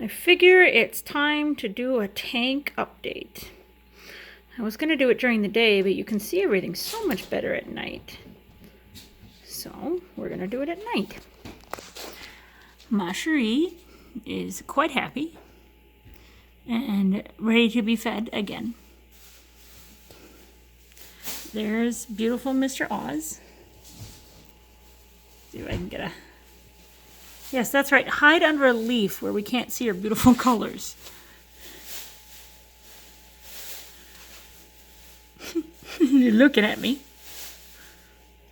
I figure it's time to do a tank update. I was going to do it during the day, but you can see everything so much better at night. So we're going to do it at night. Ma Cherie is quite happy and ready to be fed again. There's beautiful Mr. Oz. See if I can get a... Yes, that's right. Hide under a leaf where we can't see your beautiful colors. You're looking at me.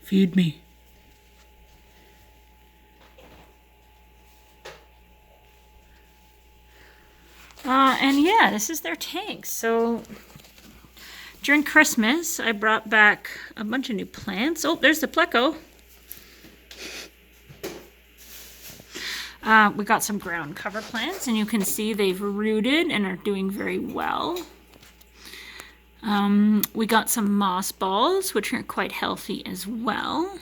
Feed me. And yeah, this is their tank. So during Christmas, I brought back a bunch of new plants. Oh, there's the pleco. We got some ground cover plants, and you can see they've rooted and are doing very well. We got some moss balls, which are quite healthy as well.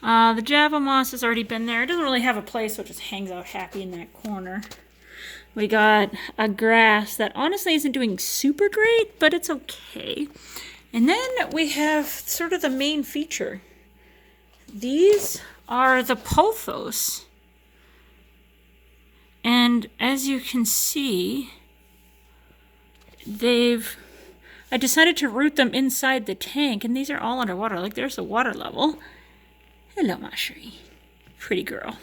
The Java moss has already been there. It doesn't really have a place, so it just hangs out happy in that corner. We got a grass that honestly isn't doing super great, but it's okay. And then we have sort of the main feature. These are the pothos. And as you can see, I decided to root them inside the tank, and these are all underwater. Like, there's the water level. Hello, Ma Cherie. Pretty girl.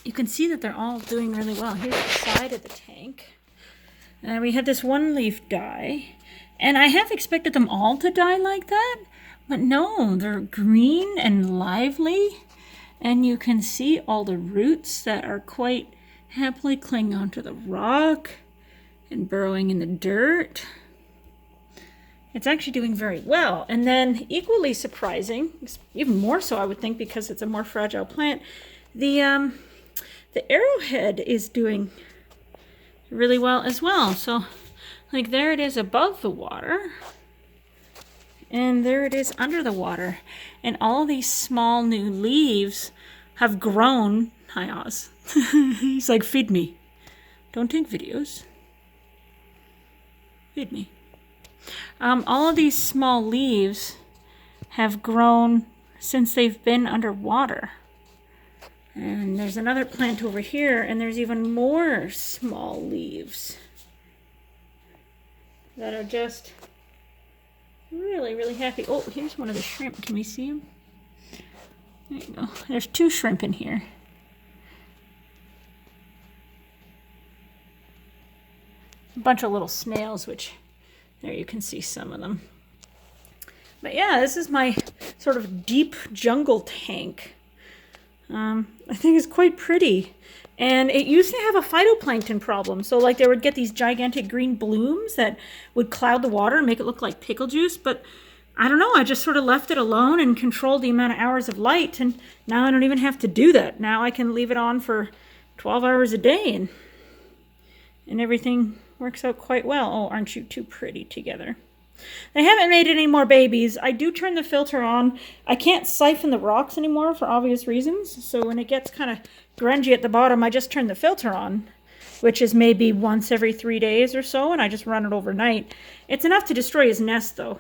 You can see that they're all doing really well. Here's the side of the tank. And we had this one leaf die. And I have expected them all to die like that. But no, they're green and lively. And you can see all the roots that are quite happily clinging onto the rock and burrowing in the dirt. It's actually doing very well. And then equally surprising, even more so I would think because it's a more fragile plant, the arrowhead is doing really well as well. So like there it is above the water. And there it is under the water. And all these small new leaves have grown. Hi, Oz. He's like, feed me. Don't take videos. Feed me. All of these small leaves have grown since they've been underwater. And there's another plant over here, and there's even more small leaves that are just really, really happy. Oh, here's one of the shrimp. Can we see them? There you go. There's 2 shrimp in here. A bunch of little snails, which there you can see some of them. But yeah, this is my sort of deep jungle tank. I think it's quite pretty. And it used to have a phytoplankton problem. So like they would get these gigantic green blooms that would cloud the water and make it look like pickle juice. But I don't know, I just sort of left it alone and controlled the amount of hours of light. And now I don't even have to do that. Now I can leave it on for 12 hours a day and everything works out quite well. Oh, aren't you two pretty together? They haven't made any more babies. I do turn the filter on. I can't siphon the rocks anymore for obvious reasons. So when it gets kind of grungy at the bottom, I just turn the filter on, which is maybe once every 3 days or so, and I just run it overnight. It's enough to destroy his nest, though.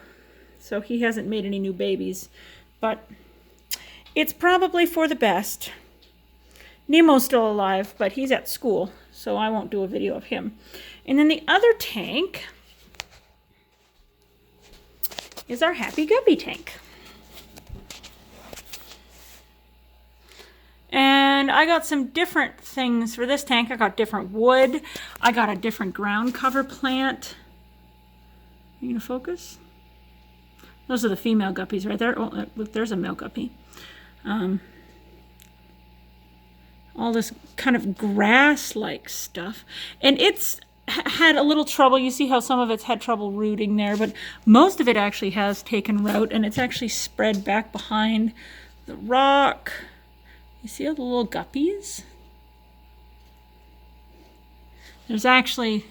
So he hasn't made any new babies. But it's probably for the best. Nemo's still alive, but he's at school, so I won't do a video of him. And then the other tank is our Happy Guppy tank. And I got some different things for this tank. I got different wood. I got a different ground cover plant. Are you gonna focus? Those are the female guppies right there. Oh, look, there's a male guppy. All this kind of grass-like stuff. And it's had a little trouble. You see how some of it's had trouble rooting there, but most of it actually has taken root, and it's actually spread back behind the rock. You see all the little guppies? There's actually,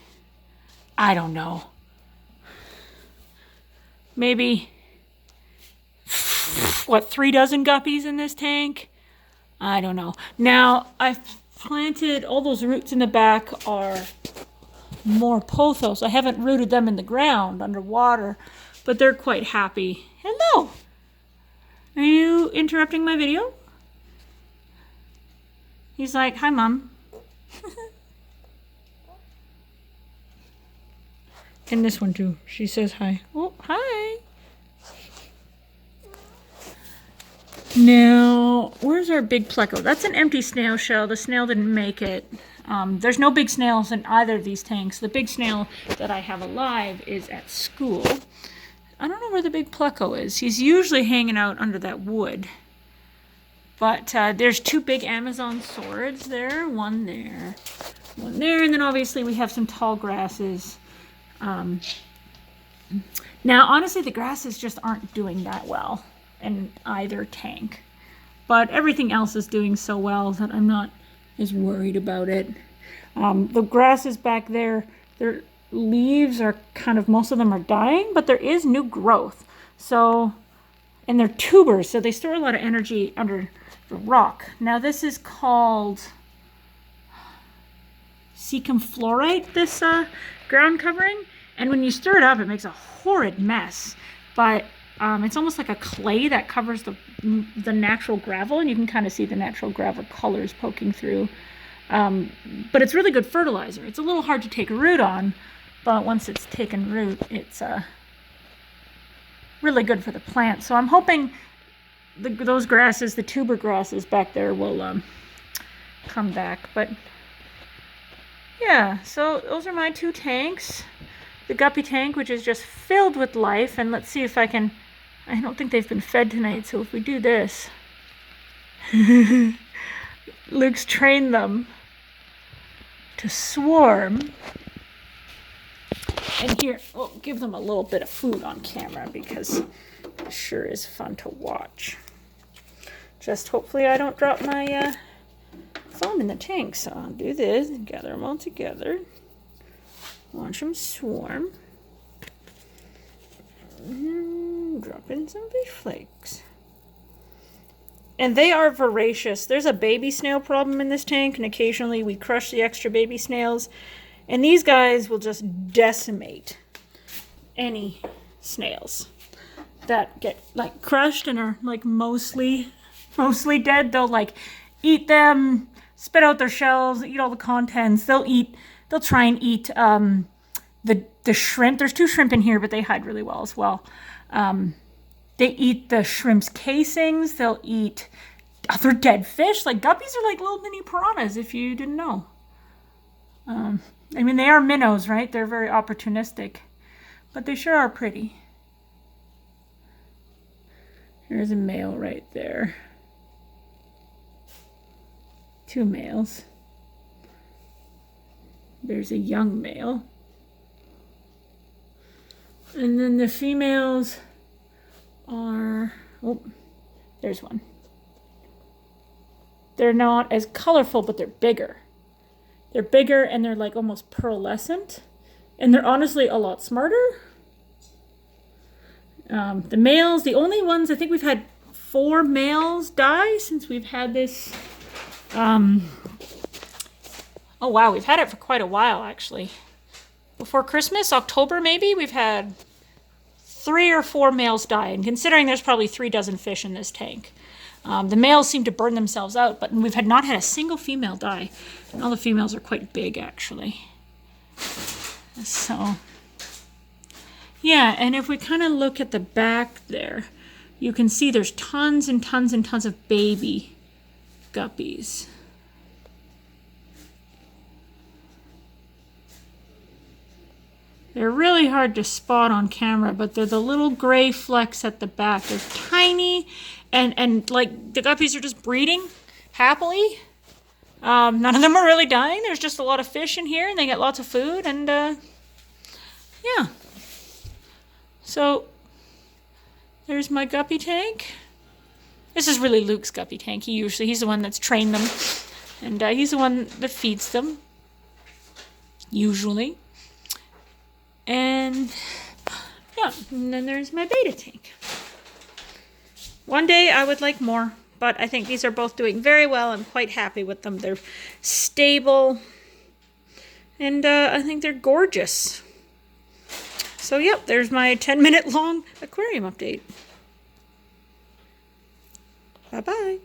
I don't know, maybe what, 3 dozen guppies in this tank? I don't know. Now, I've planted, all those roots in the back are more pothos. I haven't rooted them in the ground underwater, but they're quite happy. Hello! Are you interrupting my video? He's like, hi, Mom. And this one too. She says hi. Oh, hi. Now, where's our big pleco? That's an empty snail shell. The snail didn't make it. There's no big snails in either of these tanks. The big snail that I have alive is at school. I don't know where the big pleco is. He's usually hanging out under that wood. But there's 2 big Amazon swords there. One there. One there. And then obviously we have some tall grasses. Now, honestly, the grasses just aren't doing that well in either tank. But everything else is doing so well that I'm not as worried about it. The grasses back there, their leaves are kind of, most of them are dying, but there is new growth. So, and they're tubers, so they store a lot of energy under the rock. Now this is called cecum fluorite, this ground covering. And when you stir it up, it makes a horrid mess. But it's almost like a clay that covers the natural gravel, and you can kind of see the natural gravel colors poking through. But it's really good fertilizer. It's a little hard to take a root on, but once it's taken root, it's really good for the plant. So I'm hoping those grasses, the tuber grasses back there, will come back. But yeah, so those are my 2 tanks. The guppy tank, which is just filled with life, and let's see if I can, I don't think they've been fed tonight, so if we do this, Luke's trained them to swarm. And here, we'll give them a little bit of food on camera because it sure is fun to watch. Just hopefully I don't drop my phone in the tank, so I'll do this and gather them all together. Watch them swarm. Drop in some fish flakes. And they are voracious. There's a baby snail problem in this tank, and occasionally we crush the extra baby snails. And these guys will just decimate any snails that get like crushed and are like mostly dead. They'll like eat them, spit out their shells, eat all the contents. They'll try and eat the shrimp. There's 2 shrimp in here, but they hide really well as well. They eat the shrimp's casings. They'll eat other dead fish. Like guppies are like little mini piranhas, if you didn't know. I mean, they are minnows, right? They're very opportunistic, but they sure are pretty. Here's a male right there. 2 males. There's a young male. And then the females are, oh, there's one. They're not as colorful, but they're bigger. They're bigger and they're like almost pearlescent. And they're honestly a lot smarter. The males, the only ones, I think we've had 4 males die since we've had this. Oh wow, we've had it for quite a while actually. Before Christmas, October maybe, we've had 3 or 4 males die. And considering there's probably 3 dozen fish in this tank. The males seem to burn themselves out, but we've not had a single female die. And all the females are quite big, actually. So, yeah, and if we kind of look at the back there, you can see there's tons and tons and tons of baby guppies. They're really hard to spot on camera, but they're the little gray flecks at the back. They're tiny, and like the guppies are just breeding happily. None of them are really dying. There's just a lot of fish in here, and they get lots of food, and yeah. So there's my guppy tank. This is really Luke's guppy tank. He's the one that's trained them, and he's the one that feeds them, usually. And yeah, and then there's my beta tank. One day I would like more, but I think these are both doing very well. I'm quite happy with them. They're stable, and I think they're gorgeous. So yep, there's my 10-minute long aquarium update. Bye-bye.